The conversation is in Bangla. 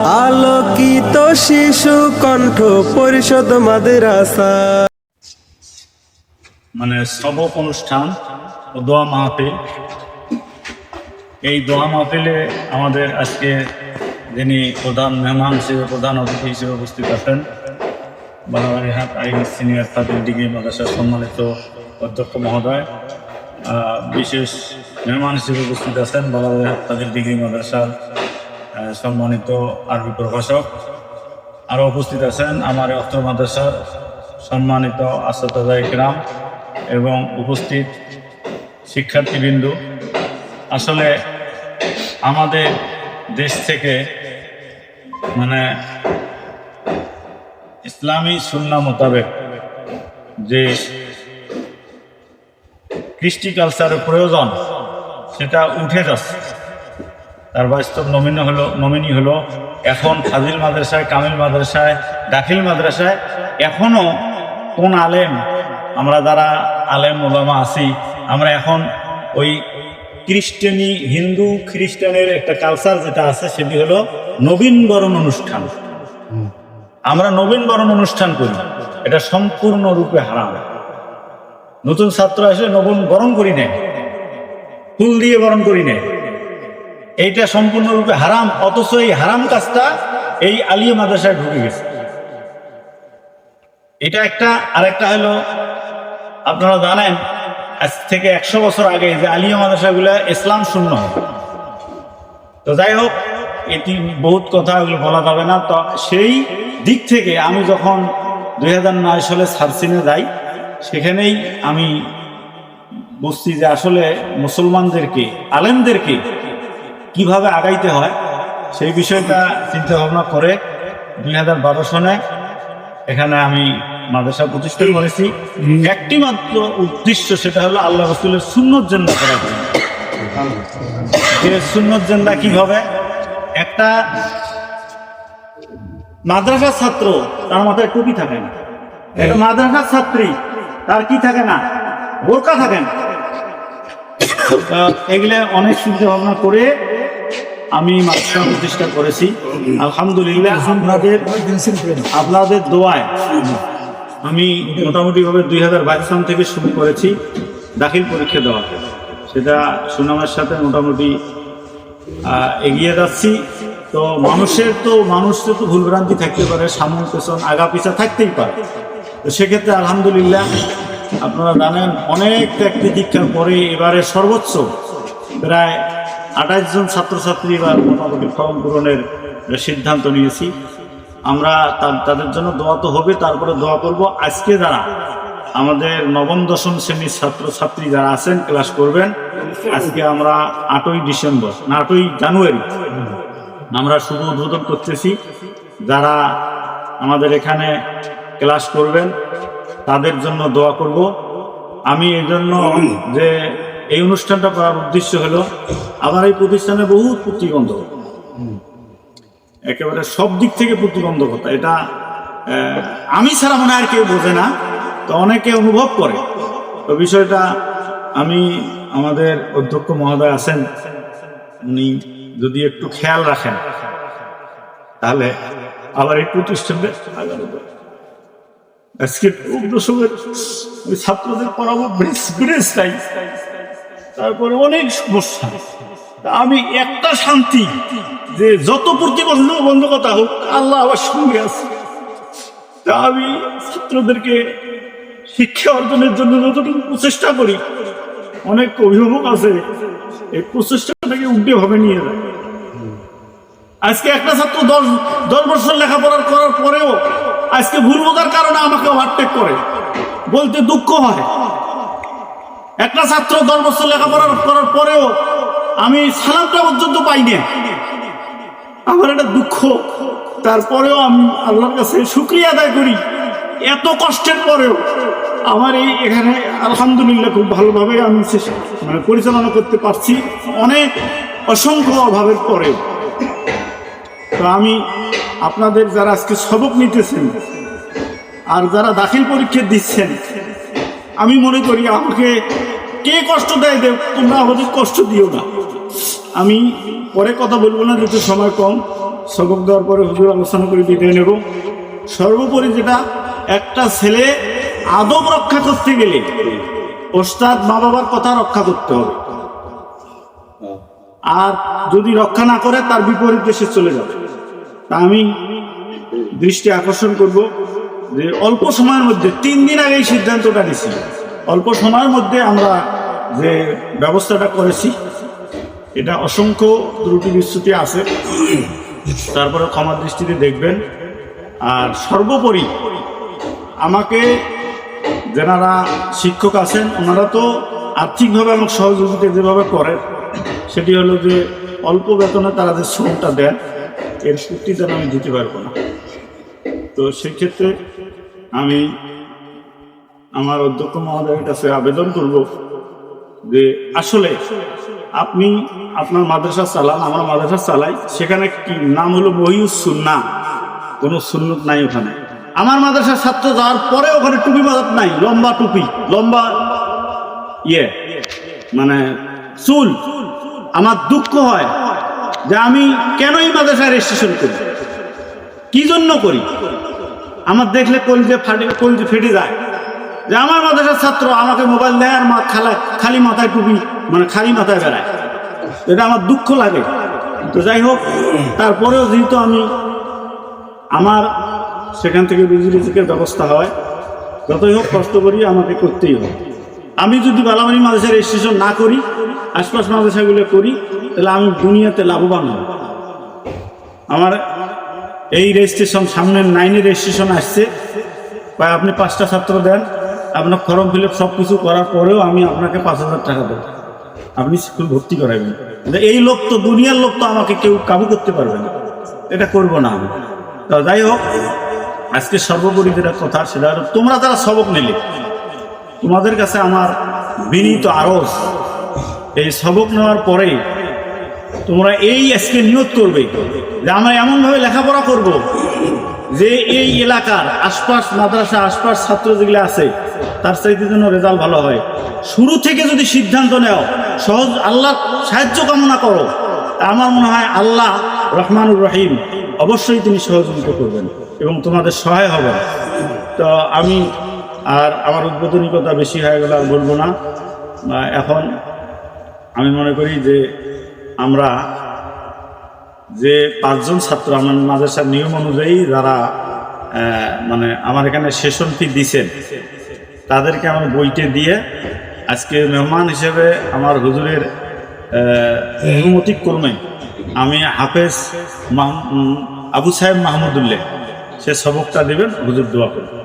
আলোকিত শিশু কণ্ঠ পরিষদ মাদ্রাসা। মানে সবক অনুষ্ঠান ও দোয়া মাহফিল। এই দোয়া মাহফিলে আমাদের আজকে যিনি প্রধান মেহমান হিসেবে, প্রধান অতিথি হিসেবে উপস্থিত আছেন, বালাবাড়িহাট আইন সিনিয়র ফাজিল ডিগ্রি মাদ্রাসার সম্মানিত অধ্যক্ষ মহোদয়। বিশেষ মেহমান হিসেবে উপস্থিত আছেন বালাবাড়িহাট ফাজিল ডিগ্রি মাদ্রাসার সম্মানিত আরবি প্রভাষক। আরও উপস্থিত আছেন আমার অত্র মাদ্রাসার সম্মানিত আসাতাজা ইকরাম এবং উপস্থিত শিক্ষার্থীবৃন্দ। আসলে আমাদের দেশ থেকে মানে ইসলামী সুন্নাহ মোতাবেক যে কৃষ্টি কালচারের প্রয়োজন সেটা উঠে যাচ্ছে। তার বাস্তব নমিনি হলো এখন ফাজিল মাদ্রাসায়, কামিল মাদ্রাসায়, দাখিল মাদ্রাসায় এখনও কোন আলেম, আমরা যারা আলেম ওলামা আছি, আমরা এখন ওই খ্রিস্টানি, হিন্দু খ্রিস্টানের একটা কালচার যেটা আছে সেটি হলো নবীনবরণ অনুষ্ঠান। আমরা নবীনবরণ অনুষ্ঠান করি, এটা সম্পূর্ণরূপে হারাম। নতুন ছাত্র আসলে নবীন বরণ করি নেয়, ফুল দিয়ে বরণ করি নেয়, এইটা সম্পূর্ণরূপে হারাম। অথচ এই হারাম কাজটা এই আলিয়া মাদ্রাসায় ঢুকে গেছে। এটা একটা। আরেকটা হলো, আপনারা জানেন আজ থেকে 100 বছর আগে যে আলিয়া মাদ্রাসাগুলো ইসলাম শূন্য, তো যাই হোক এটি বহুত কথা এগুলো বলা যাবে না। তো সেই দিক থেকে আমি যখন 2009 সালে সার্চিনে যাই, সেখানেই আমি বুঝছি যে আসলে মুসলমানদেরকে, আলেমদেরকে কিভাবে আগাইতে হয় সেই বিষয়টা চিন্তা ভাবনা করে 2012 সনে এখানে আমি মাদ্রাসা প্রতিষ্ঠা করেছি। একটি মাত্র উদ্দেশ্য, সেটা হলো আল্লাহ রাসূলের সুন্নত জিন্দা করা। যে সুন্নত জিন্দা কিভাবে? একটা মাদ্রাসার ছাত্র তার মাথায় টুপি থাকে না, একটা মাদ্রাসার ছাত্রী তার কি থাকে না, বোরকা থাকে না। এগুলো অনেক চিন্তা ভাবনা করে আমি মাদ্রাসা প্রতিষ্ঠা করেছি। আলহামদুলিল্লাহ আপনাদের দোয়ায় আমি মোটামুটি ভাবে 2022 সাল থেকে শুরু করেছি দাখিল পরীক্ষা দেওয়া। সেটা সুনামের সাথে মোটামুটি এগিয়ে যাচ্ছি। তো মানুষের তো ভুলভ্রান্তি থাকতে পারে, সামনে পেছন আগা পিছা থাকতেই পারে। তো সেক্ষেত্রে আলহামদুলিল্লাহ আপনারা জানেন অনেক ত্যাগ প্রতীক্ষার পরে এবারে সর্বোচ্চ প্রায় 28 জন ছাত্রছাত্রী বা মোটামুটি ফর্ম পূরণের সিদ্ধান্ত নিয়েছি। আমরা তাদের জন্য দোয়া তো হবে, তারপরে দোয়া করব। আজকে যারা আমাদের নবম দশম শ্রেণীর ছাত্রছাত্রী যারা আছেন ক্লাস করবেন, আজকে আমরা 8ই জানুয়ারি আমরা শুভ উদ্বোধন করতেছি। যারা আমাদের এখানে ক্লাস করবেন তাদের জন্য দোয়া করব। আমি এই জন্য যে এই অনুষ্ঠানটা করার উদ্দেশ্য হলো, আমার এই প্রতিষ্ঠানে বহুত প্রতিবন্ধকতা, একেবারে সব দিক থেকে প্রতিবন্ধকতা। এটা আমি ছাড়া মনে আর কেউ বোঝে না, তো অনেকে অনুভব করে। তো বিষয়টা আমি, আমাদের অধ্যক্ষ মহোদয় আছেন, উনি যদি একটু খেয়াল রাখেন তাহলে আবার এই প্রতিষ্ঠানে আজকে ছাত্রদের পড়াবো ব্রেস নাই, তারপরে অনেক সমস্যা। আমি একটা শান্তি যে যত প্রতিবন্ধকতা হোক আল্লাহ আমার সঙ্গে আছে। তা আমি ছাত্রদেরকে শিক্ষা অর্জনের জন্য যতটুকু প্রচেষ্টা করি, অনেক অভিভাবক আছে এই প্রচেষ্টাটাকে উল্টে ভাবে নিয়ে যায়। আজকে একটা ছাত্র 10 বছর লেখাপড়া করার পরেও আজকে ভুল বোঝার কারণে আমাকে ওভারটেক করে, বলতে দুঃখ হয়। একটা ছাত্র 10 বছর লেখাপড়া করার পরেও আমি সালামটা পর্যন্ত পাই না, আমার একটা দুঃখ। তারপরেও আমি আল্লাহর কাছে শুকরিয়া আদায় করি, এত কষ্টের পরেও আমার এখানে আলহামদুলিল্লাহ খুব ভালোভাবে আমি পরিচালনা করতে পারছি, অনেক অসংখ্য অভাবের পরেও। তো আমি আপনাদের যারা আজকে সবক নিতেছেন আর যারা দাখিল পরীক্ষা দিচ্ছেন, আমি মনে করি আমাকে কে কষ্ট দেয় তোমরা আমাদের কষ্ট দিও না। আমি পরে কথা বলবো না, যেহেতু সময় কম, সবক দেওয়ার পরে হুজুর আলোচনা করে বিদায় নেব। সর্বোপরি যেটা, একটা ছেলে আদব রক্ষা করতে গেলে ওস্তাদ মা বাবার কথা রক্ষা করতে হবে, আর যদি রক্ষা না করে তার বিপরীত দেশে চলে যাবে। তা আমি দৃষ্টি আকর্ষণ করব যে অল্প সময়ের মধ্যে, 3 দিন আগে এই সিদ্ধান্তটা নিয়েছি, অল্প সময়ের মধ্যে আমরা যে ব্যবস্থাটা করেছি এটা অসংখ্য ত্রুটি বিচ্যুতি আছে, তারপরে ক্ষমার দৃষ্টিতে দেখবেন। আর সর্বোপরি আমাকে যারা শিক্ষক আছেন ওনারা তো আর্থিকভাবে আমাকে সহযোগিতা যেভাবে করেন সেটি হলো যে অল্প বেতনে তারা যে শ্রমটা দেন এর প্রতিদান আমি দিতে পারবো না। তো সেক্ষেত্রে আমি আমার অধ্যক্ষ মহোদয়ের কাছে আবেদন করব যে আসলে আপনি আপনার মাদ্রাসা চালান, আমরা মাদ্রাসা চালাই, সেখানে কি নাম হলো মহিউস সুন্নাহ, কোনো সুন্নত নাই ওখানে। আমার মাদ্রাসার ছাত্র যাওয়ার পরে ওখানে টুপি বাজাত নাই, লম্বা টুপি, লম্বা মানে চুল। আমার দুঃখ হয় যে আমি কেন এই মাদ্রাসায় রেজিস্ট্রেশন করি, কি জন্য করি। আমার দেখলে কলজে ফেটে যায় যে আমার মাদ্রাসার ছাত্র আমাকে মোবাইল দেয় আর খালি মাথায় টুপি, মানে খালি মাথায় বেড়ায়। এটা আমার দুঃখ লাগে। তো যাই হোক, তারপরেও যেহেতু আমি আমার সেখান থেকে রুজি-রুজিকের ব্যবস্থা হয়, যতই হোক কষ্ট করি আমাকে করতেই হবে। আমি যদি বালামারি মাদ্রাসায় রেজিস্ট্রেশন না করি, আশপাশ মাদ্রাসাগুলো করি, তাহলে আমি দুনিয়াতে লাভবান হব। আমার এই রেজিস্ট্রেশন সামনের 9-এর রেজিস্ট্রেশন আসছে, প্রায় আপনি 5টা ছাত্র দেন, আপনার ফর্ম ফিল আপ সব কিছু করার পরেও আমি আপনাকে 5,000 টাকা দেব, আপনি স্কুল ভর্তি করাবেন। এই লোক তো, দুনিয়ার লোক তো আমাকে কেউ কাবু করতে পারবে না, এটা করবো না আমি। তো যাই হোক, আজকে সর্বোপরি যেটা কথা সেটা হলো, তোমরা যারা সবক নিলে তোমাদের কাছে আমার বিনীত আরজ, এই সবক নেওয়ার পরে তোমরা এই আজকে নিয়ত করবে যে আমরা এমনভাবে লেখাপড়া করব যে এই এলাকার আশপাশ মাদ্রাসা, আশপাশ ছাত্র যেগুলো আছে তার চাইতে যেন রেজাল্ট ভালো হয়। শুরু থেকে যদি সিদ্ধান্ত নেও, সহজ আল্লাহ সাহায্য কামনা করো, আমার মনে হয় আল্লাহ রহমানুর রহিম অবশ্যই তিনি সহযোগিতা করবেন এবং তোমাদের সহায় হবেন। তো আমি আর আমার উদ্বোধনী কথা বেশি হয়ে গেলে আর বলবো না। এখন আমি মনে করি যে আমরা যে 5 জন ছাত্র আমার মাদ্রাসার নিয়ম অনুযায়ী যারা মানে আমার এখানে সেশন ফি দিছেন, তাদেরকে আমার বইতে দিয়ে আজকে মেহমান হিসেবে আমার হুজুরের অনুমতি ক্রমে আমি হাফেজ আবু সাহেব মাহমুদুল্লাহ সে সবকটা দেবেন, হুজুর দোয়া করবেন।